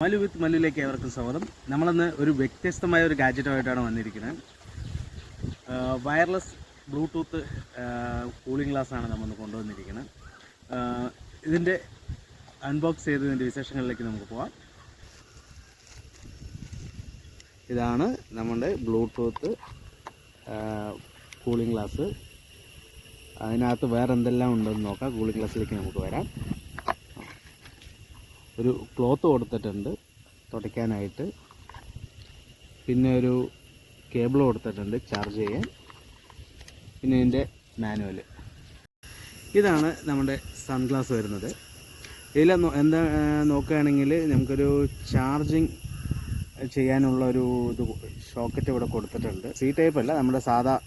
മല്ലു വിത്ത് മല്ലുവിലേക്ക് ഏവർക്കും സ്വാഗതം. നമ്മളിന്ന് ഒരു വ്യത്യസ്തമായ ഒരു ഗാഡ്ജറ്റുമായിട്ടാണ് വന്നിരിക്കുന്നത്. വയർലെസ് ബ്ലൂടൂത്ത് കൂളിംഗ് ഗ്ലാസ്സാണ് നമ്മൾ കൊണ്ടുവന്നിരിക്കുന്നത്. ഇതിൻ്റെ അൺബോക്സ് ചെയ്തതിൻ്റെ വിശേഷങ്ങളിലേക്ക് നമുക്ക് പോകാം. ഇതാണ് നമ്മുടെ ബ്ലൂടൂത്ത് കൂളിംഗ് ഗ്ലാസ്. അതിനകത്ത് വേറെ എന്തെല്ലാം ഉണ്ടെന്ന് നോക്കാം. കൂളിംഗ് ഗ്ലാസ്സിലേക്ക് നമുക്ക് വരാം. ഒരു ക്ലോത്ത് കൊടുത്തിട്ടുണ്ട് തുടയ്ക്കാനായിട്ട്, പിന്നെ ഒരു കേബിൾ കൊടുത്തിട്ടുണ്ട് ചാർജ് ചെയ്യാൻ, പിന്നെ ഇതിൻ്റെ മാനുവൽ. ഇതാണ് നമ്മുടെ സൺഗ്ലാസ് വരുന്നത്. ഇതിൽ എന്താ നോക്കുകയാണെങ്കിൽ നമുക്കൊരു ചാർജിങ് ചെയ്യാനുള്ള ഒരു ഷോക്കറ്റ് ഇവിടെ കൊടുത്തിട്ടുണ്ട്. സി ടൈപ്പ് അല്ല, നമ്മുടെ സാധാ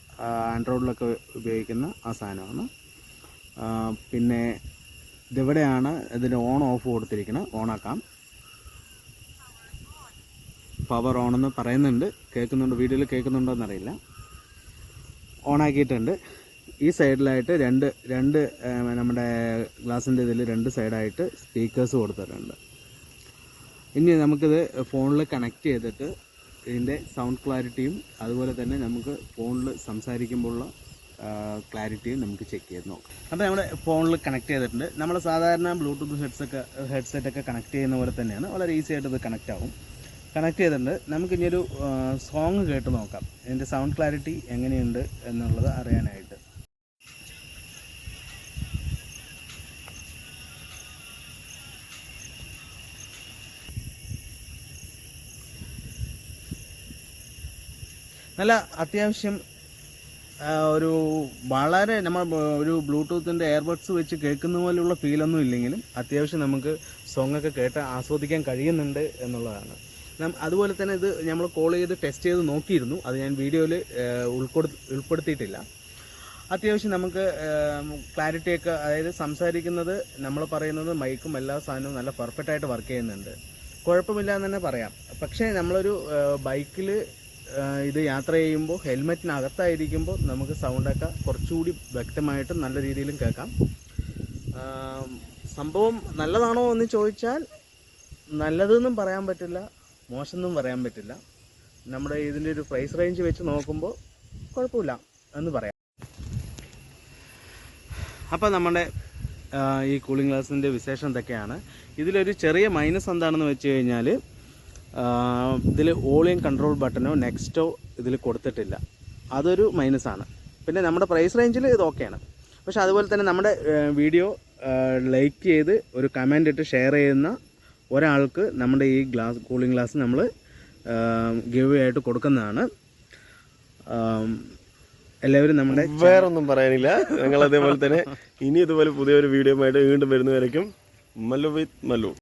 ആൻഡ്രോയിഡിലൊക്കെ ഉപയോഗിക്കുന്ന ആ സാധനമാണ്. പിന്നെ ഇതെവിടെയാണ് ഇതിൻ്റെ ഓൺ ഓഫ് കൊടുത്തിരിക്കുന്നത്. ഓണാക്കാം. പവർ ഓണെന്ന് പറയുന്നുണ്ട്, കേൾക്കുന്നുണ്ട്, വീഡിയോയിൽ കേൾക്കുന്നുണ്ടോ എന്നറിയില്ല. ഓണാക്കിയിട്ടുണ്ട്. ഈ സൈഡിലായിട്ട് രണ്ട് നമ്മുടെ ഗ്ലാസിൻ്റെ ഇതിൽ രണ്ട് സൈഡായിട്ട് സ്പീക്കേഴ്സ് കൊടുത്തിട്ടുണ്ട്. ഇനി നമുക്കിത് ഫോണിൽ കണക്ട് ചെയ്തിട്ട് ഇതിൻ്റെ സൗണ്ട് ക്ലാരിറ്റിയും അതുപോലെ തന്നെ നമുക്ക് ഫോണിൽ സംസാരിക്കുമ്പോഴുള്ള ക്ലാരിറ്റിയും നമുക്ക് ചെക്ക് ചെയ്ത് നോക്കാം. അപ്പോൾ നമ്മുടെ ഫോണിൽ കണക്ട് ചെയ്തിട്ടുണ്ട്. നമ്മൾ സാധാരണ ബ്ലൂടൂത്ത് ഹെഡ്സെറ്റൊക്കെ കണക്ട് ചെയ്യുന്ന പോലെ തന്നെയാണ്. വളരെ ഈസി ആയിട്ട് ഇത് കണക്റ്റ് ആവും. കണക്ട് ചെയ്തിട്ടുണ്ട്. നമുക്കിനിയൊരു സോങ് കേട്ട് നോക്കാം, ഇതിൻ്റെ സൗണ്ട് ക്ലാരിറ്റി എങ്ങനെയുണ്ട് എന്നുള്ളത് അറിയാനായിട്ട്. നല്ല അത്യാവശ്യം ഒരു വളരെ നമ്മൾ ഒരു ബ്ലൂടൂത്തിൻ്റെ എയർബഡ്സ് വെച്ച് കേൾക്കുന്ന പോലെയുള്ള ഫീലൊന്നും ഇല്ലെങ്കിലും അത്യാവശ്യം നമുക്ക് സോങ്ങൊക്കെ കേട്ട് ആസ്വദിക്കാൻ കഴിയുന്നുണ്ട് എന്നുള്ളതാണ്. അതുപോലെ തന്നെ ഇത് നമ്മൾ കോൾ ചെയ്ത് ടെസ്റ്റ് ചെയ്ത് നോക്കിയിരുന്നു. അത് ഞാൻ വീഡിയോയിൽ ഉൾപ്പെടുത്തിയിട്ടില്ല. അത്യാവശ്യം നമുക്ക് ക്ലാരിറ്റിയൊക്കെ, അതായത് സംസാരിക്കുന്നത്, നമ്മൾ പറയുന്നത്, മൈക്കും എല്ലാ സാധനവും നല്ല പെർഫെക്റ്റായിട്ട് വർക്ക് ചെയ്യുന്നുണ്ട്. കുഴപ്പമില്ല എന്ന് തന്നെ പറയാം. പക്ഷേ നമ്മളൊരു ബൈക്കിൽ ഇത് യാത്ര ചെയ്യുമ്പോൾ ഹെൽമെറ്റിനകത്തായിരിക്കുമ്പോൾ നമുക്ക് സൗണ്ടൊക്കെ കുറച്ചുകൂടി വ്യക്തമായിട്ട് നല്ല രീതിയിലും കേൾക്കാം. സംഭവം നല്ലതാണോ എന്ന് ചോദിച്ചാൽ നല്ലതെന്നും പറയാൻ പറ്റില്ല, മോശമെന്നും പറയാൻ പറ്റില്ല. നമ്മുടെ ഇതിൻ്റെ ഒരു പ്രൈസ് റേഞ്ച് വെച്ച് നോക്കുമ്പോൾ കുഴപ്പമില്ല എന്ന് പറയാം. അപ്പോൾ നമ്മുടെ ഈ കൂളിംഗ് ഗ്ലാസിൻ്റെ വിശേഷം എന്തൊക്കെയാണ്. ഇതിലൊരു ചെറിയ മൈനസ് എന്താണെന്ന് വെച്ച് കഴിഞ്ഞാൽ, ഇതിൽ വോളിയം കൺട്രോൾ ബട്ടനോ നെക്സ്റ്റോ ഇതിൽ കൊടുത്തിട്ടില്ല. അതൊരു മൈനസാണ്. പിന്നെ നമ്മുടെ പ്രൈസ് റേഞ്ചിൽ ഇത് ഓക്കെയാണ്. പക്ഷെ അതുപോലെ തന്നെ നമ്മുടെ വീഡിയോ ലൈക്ക് ചെയ്ത് ഒരു കമൻ്റ് ഇട്ട് ഷെയർ ചെയ്യുന്ന ഒരാൾക്ക് നമ്മുടെ ഈ കൂളിംഗ് ഗ്ലാസ് നമ്മൾ ഗിവ് ആയിട്ട് കൊടുക്കുന്നതാണ്. എല്ലാവരും നമ്മുടെ വേറൊന്നും പറയാനില്ല. ഞങ്ങൾ അതേപോലെ തന്നെ ഇനി ഇതുപോലെ പുതിയൊരു വീഡിയോ ആയിട്ട് വീണ്ടും വരുന്നവരേക്കും മല്ലു വിത്ത് മല്ലു.